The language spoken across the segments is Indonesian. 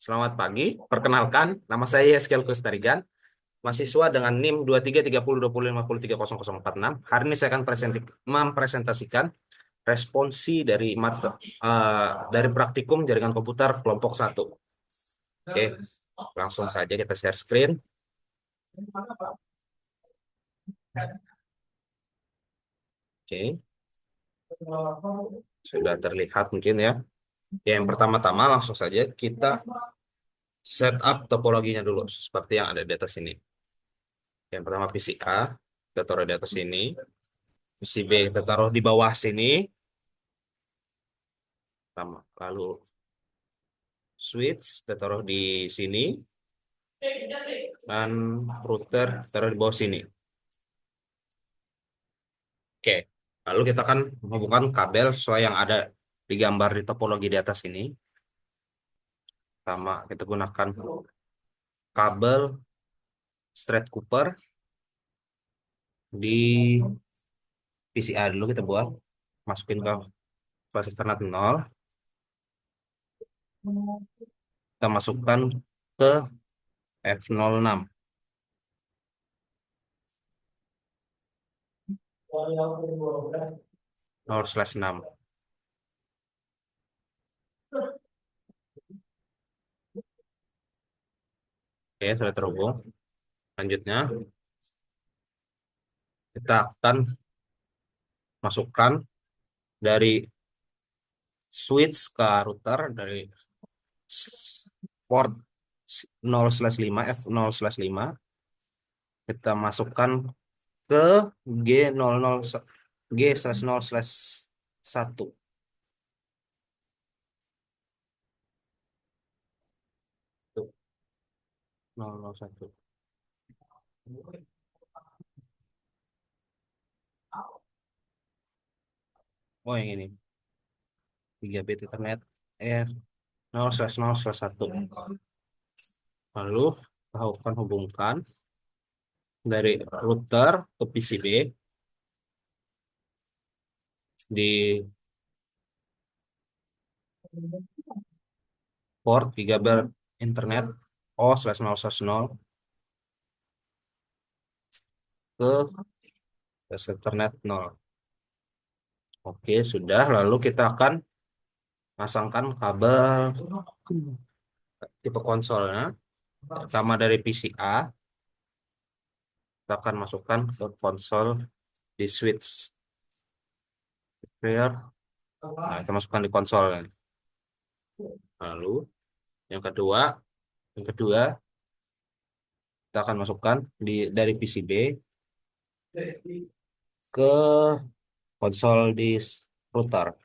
Selamat pagi, perkenalkan, nama saya Yeskel Kustarigan, mahasiswa dengan NIM 233020503046. Hari ini saya akan mempresentasikan responsi dari praktikum jaringan komputer kelompok satu. Oke, langsung saja kita share screen. Oke, sudah terlihat mungkin ya. Yang pertama-tama langsung saja kita setup topologinya dulu, seperti yang ada di atas ini. Yang pertama PC A, kita taruh di atas sini. PC B kita taruh di bawah sini. Lalu switch kita taruh di sini dan router taruh di bawah sini. Oke. Lalu kita akan menghubungkan kabel sesuai yang ada di gambar di topologi di atas ini. Sama kita gunakan kabel straight Cooper di PCA dulu kita buat. Masukin ke flash Ethernet 0. Kita masukkan ke F06. 0/6. Oke, sudah terhubung. Selanjutnya, kita akan masukkan dari switch ke router dari port 0/5 F0/5 kita masukkan ke G00 G/0/1. 001. Oh, yang ini 3 bit Ethernet R 0/0/1. Lalu kita akan hubungkan dari router ke PCB di port 3 bit internet O/0/0 ke Ethernet 0. Oke, sudah. Lalu kita akan pasangkan kabel tipe konsolnya. Pertama dari PCA, kita akan masukkan ke konsol di switch pair. Nah, kita masukkan di konsol. Lalu yang kedua kita akan masukkan dari PCB ke konsol di router.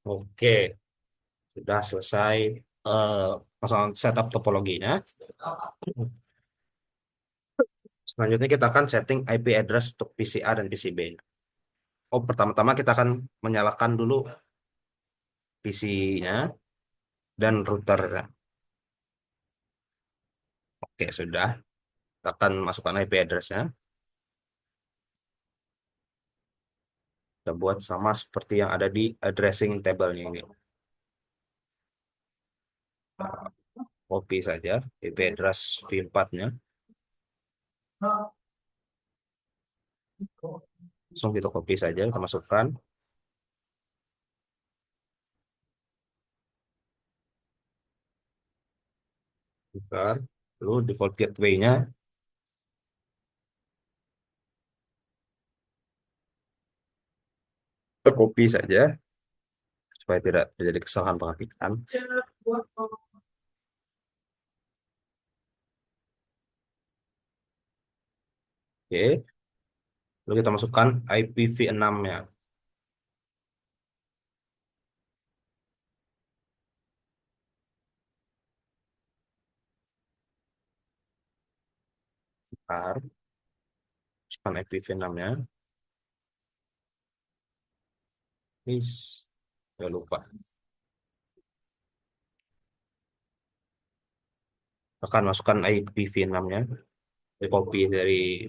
Oke, sudah selesai pasang setup topologinya. Selanjutnya kita akan setting IP address untuk PCA dan PCB. Oh, pertama-tama kita akan menyalakan dulu PC-nya dan router. Oke, sudah. Kita akan masukkan IP address-nya. Kita buat sama seperti yang ada di addressing table-nya ini. Nah, copy saja IP address V4-nya. Langsung kita copy saja, kita masukkan. Bentar. Lalu default gateway-nya kita copy saja supaya tidak terjadi kesalahan pengetikan. Oke. Lalu kita masukkan IPv6-nya. Bentar. Masukkan IPv6-nya. Please. Jangan lupa. Akan masukkan IPv6-nya. Di copy dari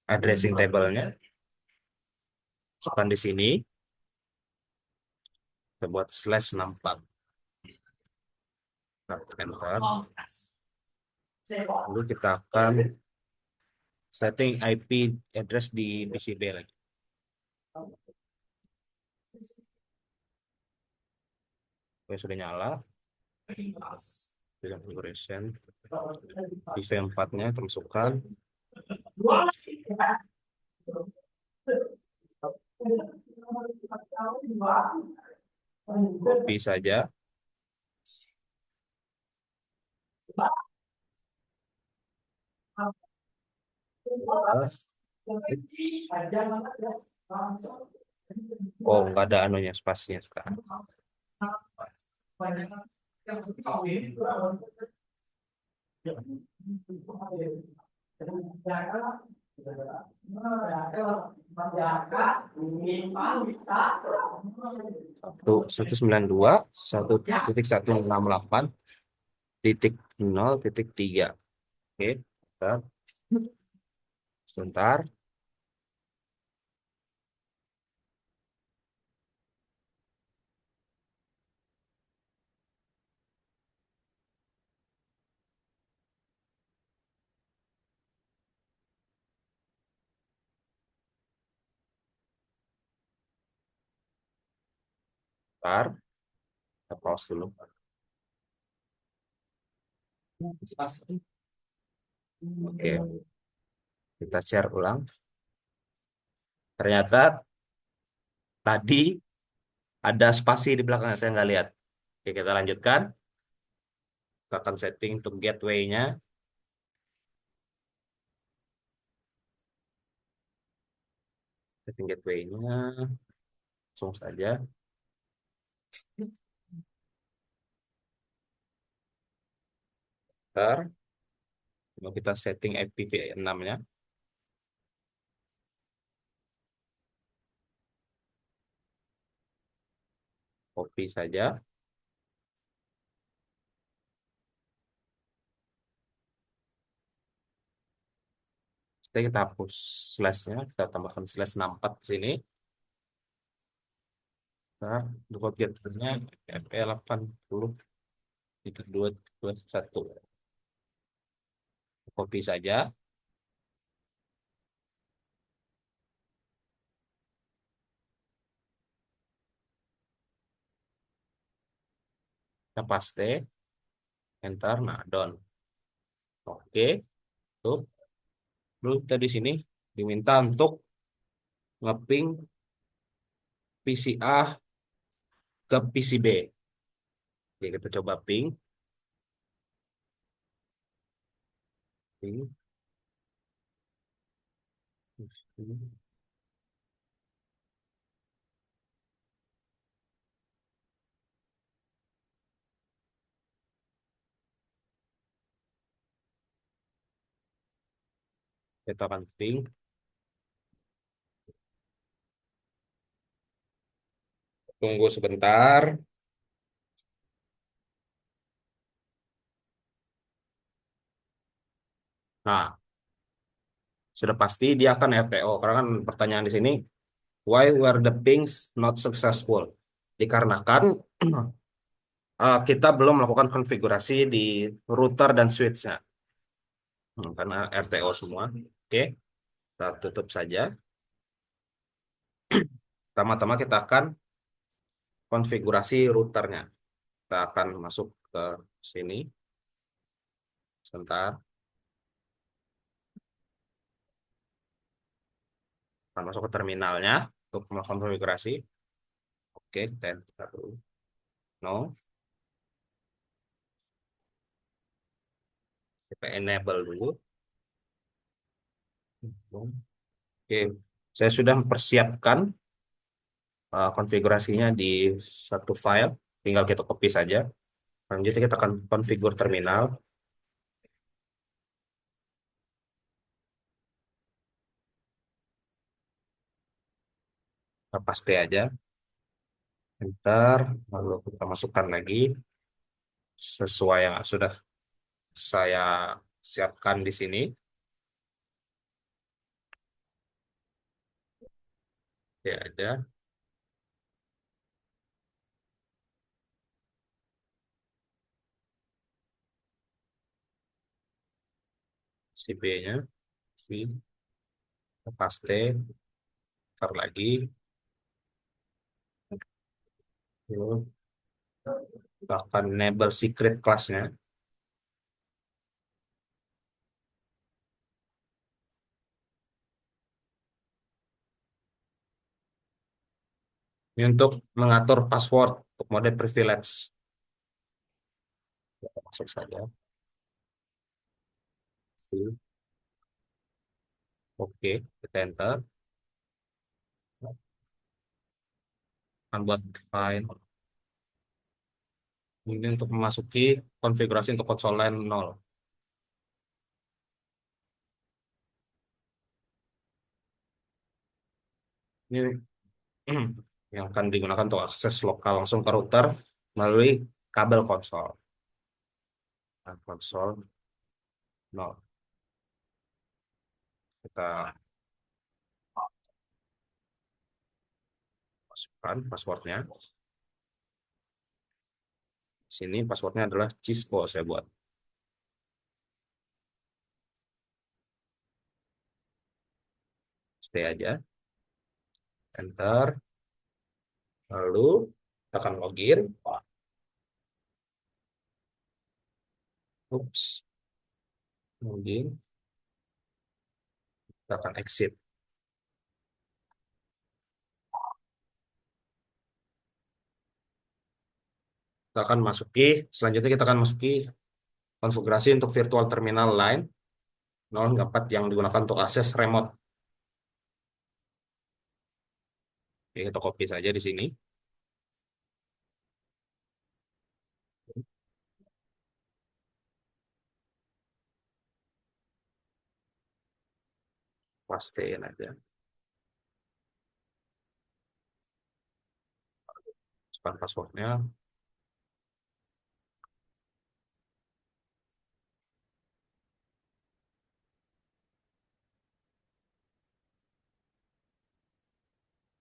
addressing table-nya. Masukkan di sini. Kita buat /64. Enter. Lalu kita akan setting IP address di PCB lagi. Oke, sudah nyala. Configuration. PV4-nya termasukkan. Copy saja. Oh, nggak ada anunya, spasinya sekarang. Satu 192 1.168.0.3. Oke, bentar. Sebentar. Bentar. Kita pause dulu. Oke, kita share ulang. Ternyata tadi ada spasi di belakangnya, saya nggak lihat. Oke, kita lanjutkan. Kita akan setting untuk gateway-nya. Setting gateway-nya. Langsung saja. Bentar. Mau kita setting IPv6-nya. Copy saja. Setelah kita hapus slash-nya, kita tambahkan slash 64 di sini. Nah, default gateway-nya FE80 itu 221. Copy saja. Kita paste. Enter. Nah, done. Oke. Tuh. Lalu kita di sini diminta untuk ngeping PCA ke PCB. Oke, kita coba ping. Ping. Kita akan ping. Tunggu sebentar. Nah, sudah pasti dia akan RTO. Karena kan pertanyaan di sini, why were the pings not successful? Dikarenakan kita belum melakukan konfigurasi di router dan switch-nya. Karena RTO semua. Oke, kita tutup saja. Pertama-tama kita akan konfigurasi routernya. Kita akan masuk ke sini. Sebentar. Akan masuk ke terminalnya untuk melakukan konfigurasi. Oke, kita enter dulu. No. Kita enable dulu. Oke, saya sudah mempersiapkan konfigurasinya di satu file. Tinggal kita copy saja. Selanjutnya kita akan konfigur terminal. Kita paste aja. Enter. Lalu kita masukkan lagi sesuai yang sudah saya siapkan di sini. Ya, ada. si B-nya, si paste, ntar lagi, lalu akan enable secret kelasnya. Ini untuk mengatur password untuk mode privilege. Kita masuk saja. Si. Oke, kita enter. Akan buat file. Ini untuk memasuki konfigurasi untuk konsol line 0. Ini yang akan digunakan untuk akses lokal langsung ke router melalui kabel konsol. Nah, konsol 0. Kita masukkan passwordnya. Sini passwordnya adalah Cisco saya buat. Stay aja. Enter. Lalu kita akan login. Oops. Login. Kita akan exit. Kita akan masuki, selanjutnya kita akan masuki konfigurasi untuk virtual terminal line 0.4 yang digunakan untuk akses remote. Oke, kita copy saja di sini. Pastein aja. Masukkan passwordnya.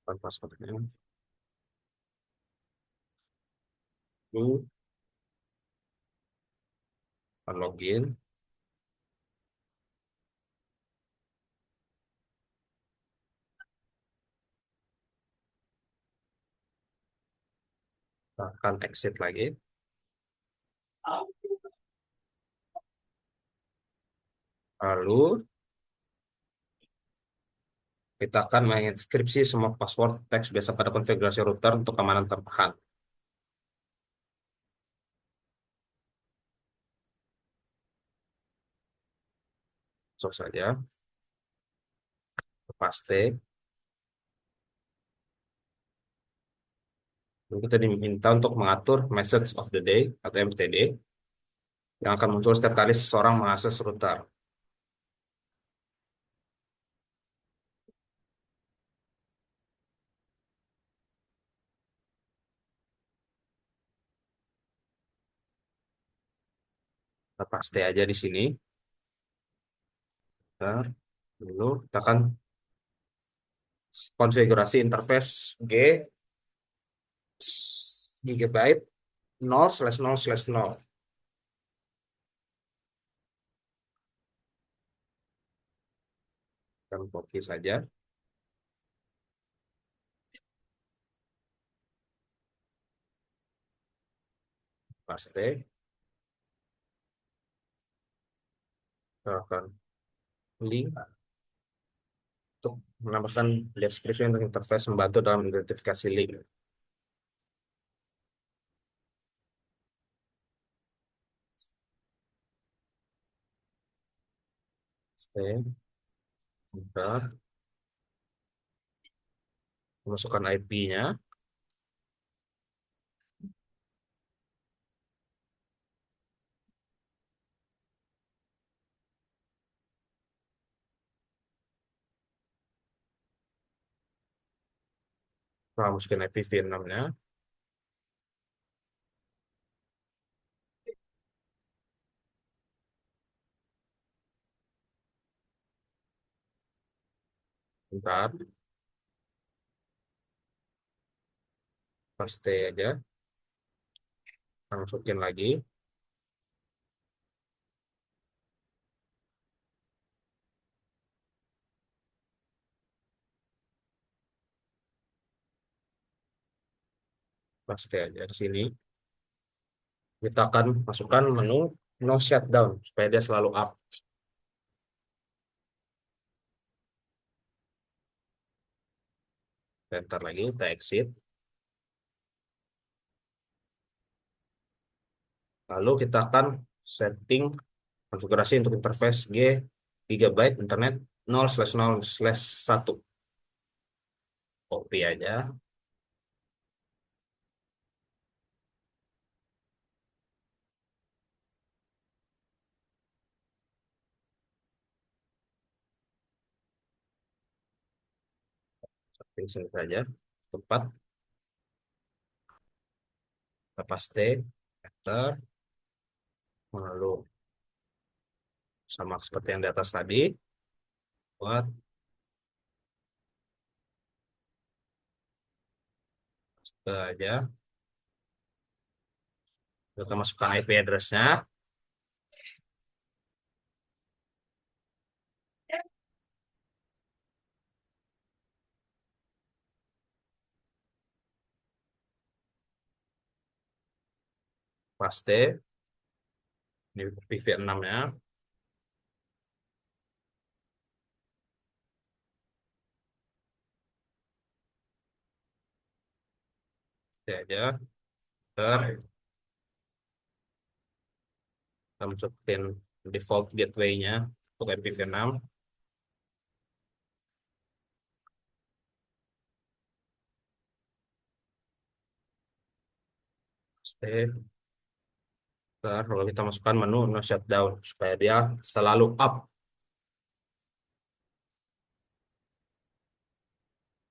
Masukkan passwordnya. Lalu kita login. Kita akan exit lagi. Lalu kita akan menginskripsi semua password teks biasa pada konfigurasi router untuk keamanan tambahan. Masuk saja. Paste. Lalu kita diminta untuk mengatur message of the day atau MTD yang akan muncul setiap kali seseorang mengakses router. Kita paste aja di sini. Bentar. Dulu kita akan konfigurasi interface G gigabyte 0/0/0. Kita copy saja, paste. Kita akan link untuk menambahkan deskripsi untuk interface membantu dalam identifikasi link. Paste. Bentar. Masukkan IP-nya. Kita masukin IPv6-nya. Bentar. Paste aja. Kita masukin lagi. Paste aja di sini. Kita akan masukkan menu no shutdown supaya dia selalu up. Bentar lagi kita exit. Lalu kita akan setting konfigurasi untuk interface G gigabyte internet 0/0/1. Copy aja. Seperti sini saja. Tepat. Kita paste. Enter. Lalu sama seperti yang di atas tadi. Buat paste aja. Kita masukkan IP address-nya. Paste. Ini PV6-nya. Paste aja. Enter. Kita masukin default gateway-nya untuk IPv6. Paste. Ntar, lalu kita masukkan menu no shutdown supaya dia selalu up.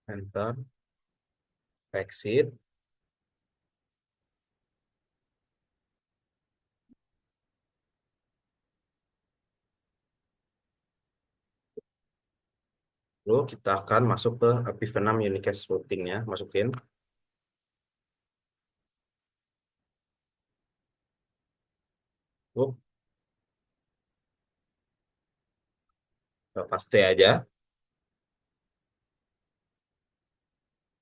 Enter, exit. Lalu kita akan masuk ke IPv6 unicast routing-nya, masukin. Lalu kita paste aja.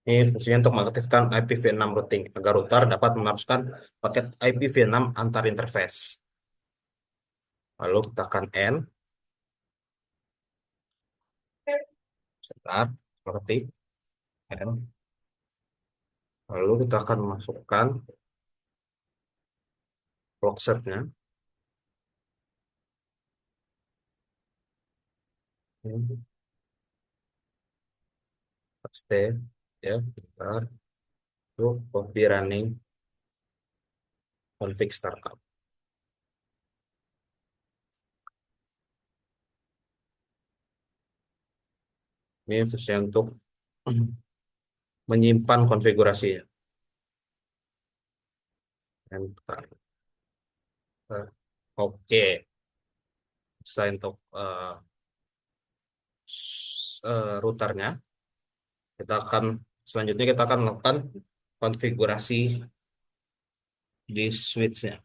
Ini fungsinya untuk mengaktifkan IPv6 routing agar router dapat meneruskan paket IPv6 antar interface. Lalu kita akan end. Sebentar, seperti end. Lalu kita akan masukkan proxetnya. Paste ya, sebentar. Lalu copy running config startup. Ini fungsinya untuk menyimpan konfigurasinya. Enter. Oke, bisa untuk routernya. Selanjutnya kita akan melakukan konfigurasi di switch-nya.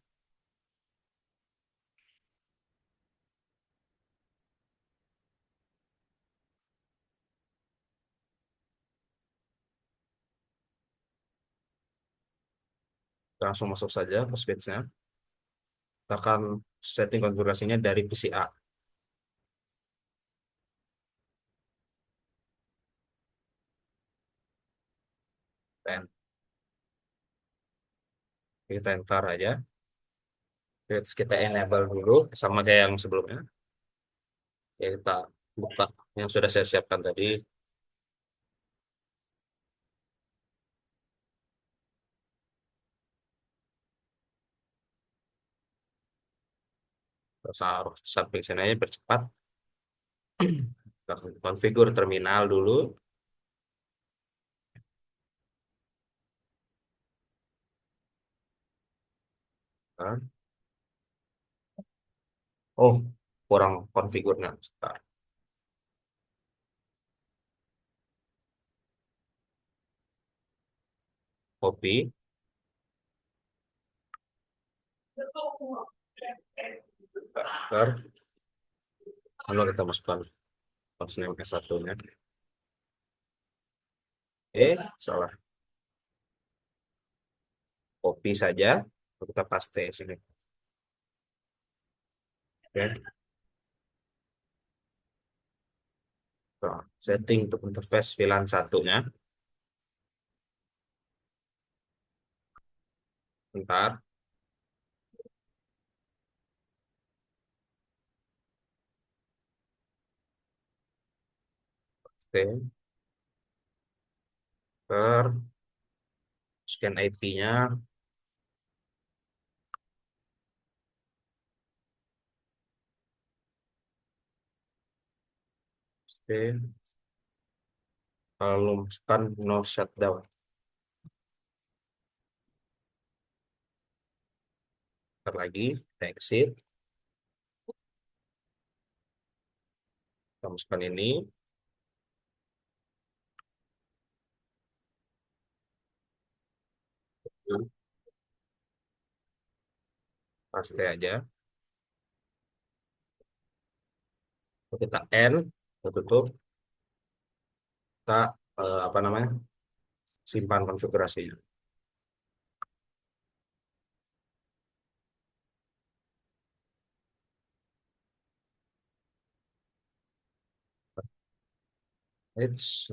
Kita langsung masuk saja ke switch-nya. Kita akan setting konfigurasinya dari PCA. Dan kita enter aja. Terus kita enable dulu sama kayak yang sebelumnya. Ya, kita buka yang sudah saya siapkan tadi. Terus harus samping sini aja bercepat. Kita konfigur terminal dulu. Nah, oh, kurang konfigurnya. Bentar. Copy. Bentar. Lalu kita masukkan hostname S1-nya. Salah. copy saja, lalu kita paste sini. Oke. Nah, setting untuk interface VLAN satunya. Bentar, paste, ter, scan IP-nya, paste, lalu masukkan no shutdown. Bentar lagi, kita exit, kita masukkan ini, paste aja. Lalu kita end, kita tutup, kita apa namanya, simpan konfigurasinya. It's,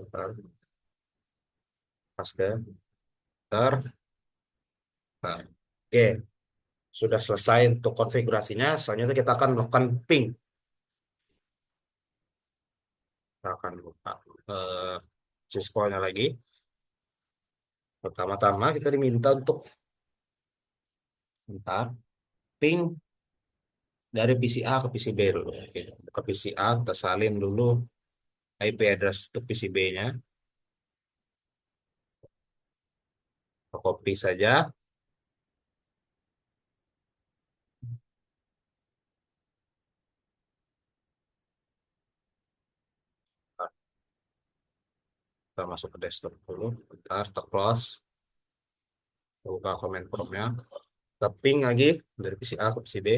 paste, ter, ter. Oke, sudah selesai untuk konfigurasinya. Selanjutnya kita akan melakukan ping. Kita akan buka syscall-nya lagi. Pertama-tama kita diminta untuk bentar, ping dari PC A ke PC B dulu. Oke. Ke PC A kita salin dulu IP address untuk PC B-nya. Kita copy saja. Kita masuk ke desktop dulu. Bentar, kita close. Kita buka command prompt-nya. Kita ping lagi dari PC A ke PC B.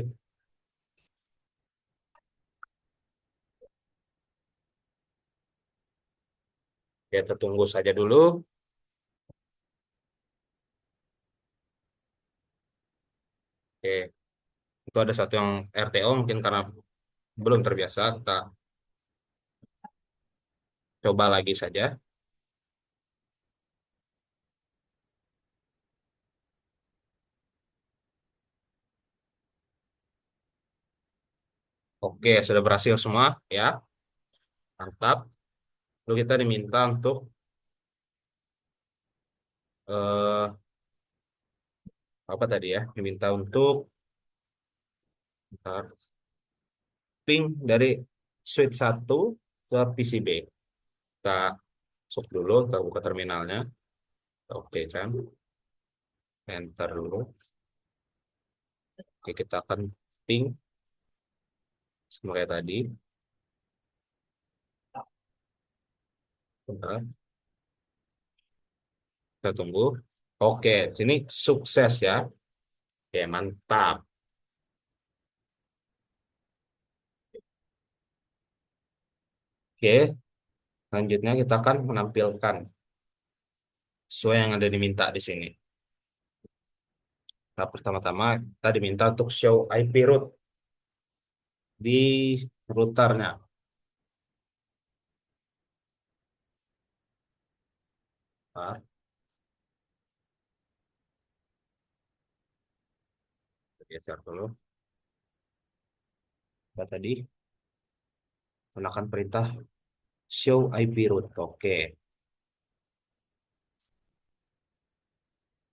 Kita tunggu saja dulu. Oke, itu ada satu yang RTO mungkin karena belum terbiasa. Kita coba lagi saja. Oke, sudah berhasil semua ya. Mantap. Lalu kita diminta untuk eh, apa tadi ya? Diminta untuk bentar, ping dari switch satu ke PCB. Kita masuk dulu, kita buka terminalnya. Oke kan? Enter dulu. Oke, kita akan ping sama kayak tadi. Bentar, kita tunggu. Oke, sini sukses ya. Oke, mantap. Oke, selanjutnya kita akan menampilkan sesuai yang ada diminta di sini. Nah, pertama-tama kita diminta untuk show IP root di routernya. Nah, geser dulu. Apa tadi? Gunakan perintah show IP root. Oke,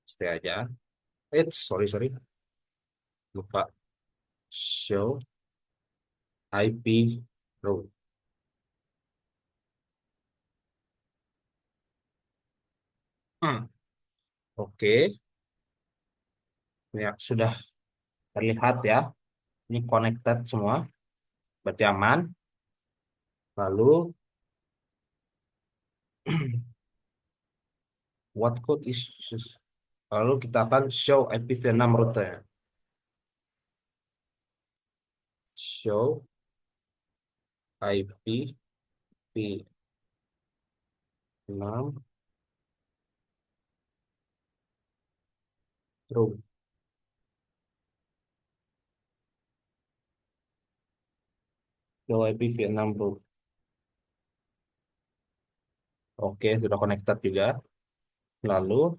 stay aja. Sorry, sorry. Lupa show IP root. Hmm. Oke, ya sudah terlihat ya. Ini connected semua, berarti aman. Lalu, what code is lalu kita akan show IPv6 routernya. Show IPv6 router. True. Show IPv6 bro. Oke, sudah connected juga. Lalu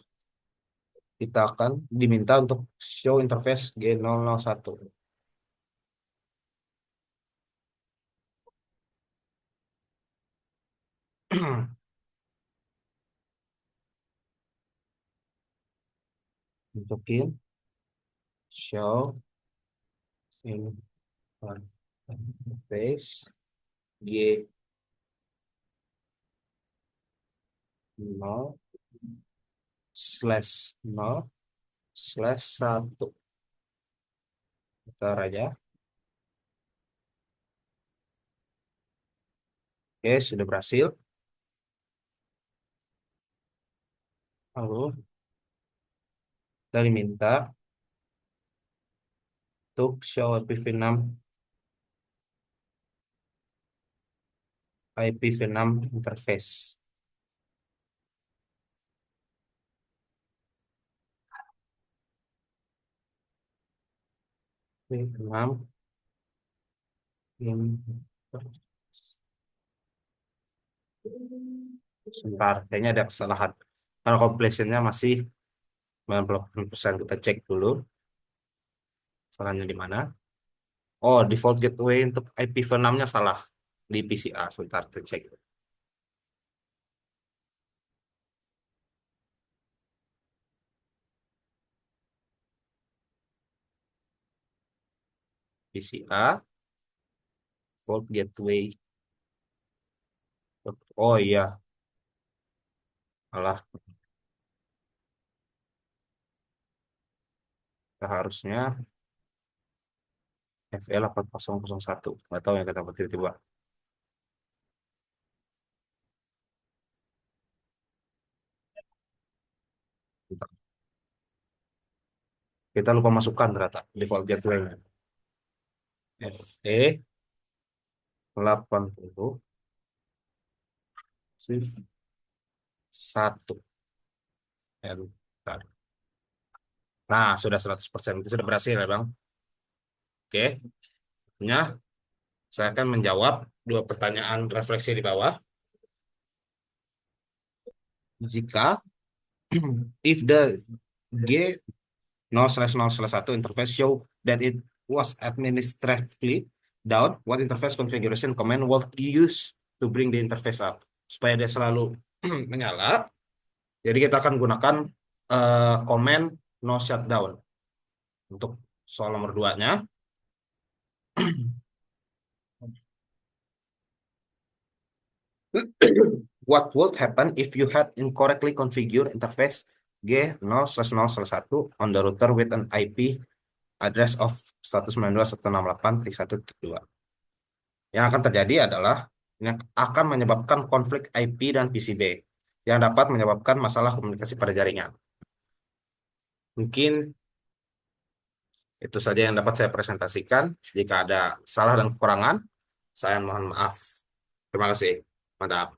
kita akan diminta untuk show interface G001. Masukin show interface G0 slash 0 slash 1. Bentar aja. Oke, sudah berhasil. Lalu kita diminta untuk show IPv6 interface. IPv6 interface. Sebentar, kayaknya ada kesalahan. Karena completionnya masih 90%, kita cek dulu salahnya di mana. Oh, default gateway untuk IPv6-nya salah di PCA. Sebentar, kita cek. PCA, default gateway. Oh iya, malah harusnya FE8001. Nggak tahu yang kenapa tiba-tiba. Bentar. Kita lupa masukkan ternyata default gateway-nya. FE80 Swift 1. Bentar. Nah, sudah 100%. Itu sudah berhasil ya, Bang. Oke. Nya, saya akan menjawab dua pertanyaan refleksi di bawah. Jika if the G 0/0/1 interface show that it was administratively down, what interface configuration command would you use to bring the interface up? Supaya dia selalu menyala, jadi kita akan gunakan command no shutdown. Untuk soal nomor 2-nya, what would happen if you had incorrectly configured interface G0/0/1 on the router with an IP address of 192.168.1.2? Yang akan terjadi adalah yang akan menyebabkan konflik IP dan PCB yang dapat menyebabkan masalah komunikasi pada jaringan. Mungkin itu saja yang dapat saya presentasikan. Jika ada salah dan kekurangan, saya mohon maaf. Terima kasih. Mantap.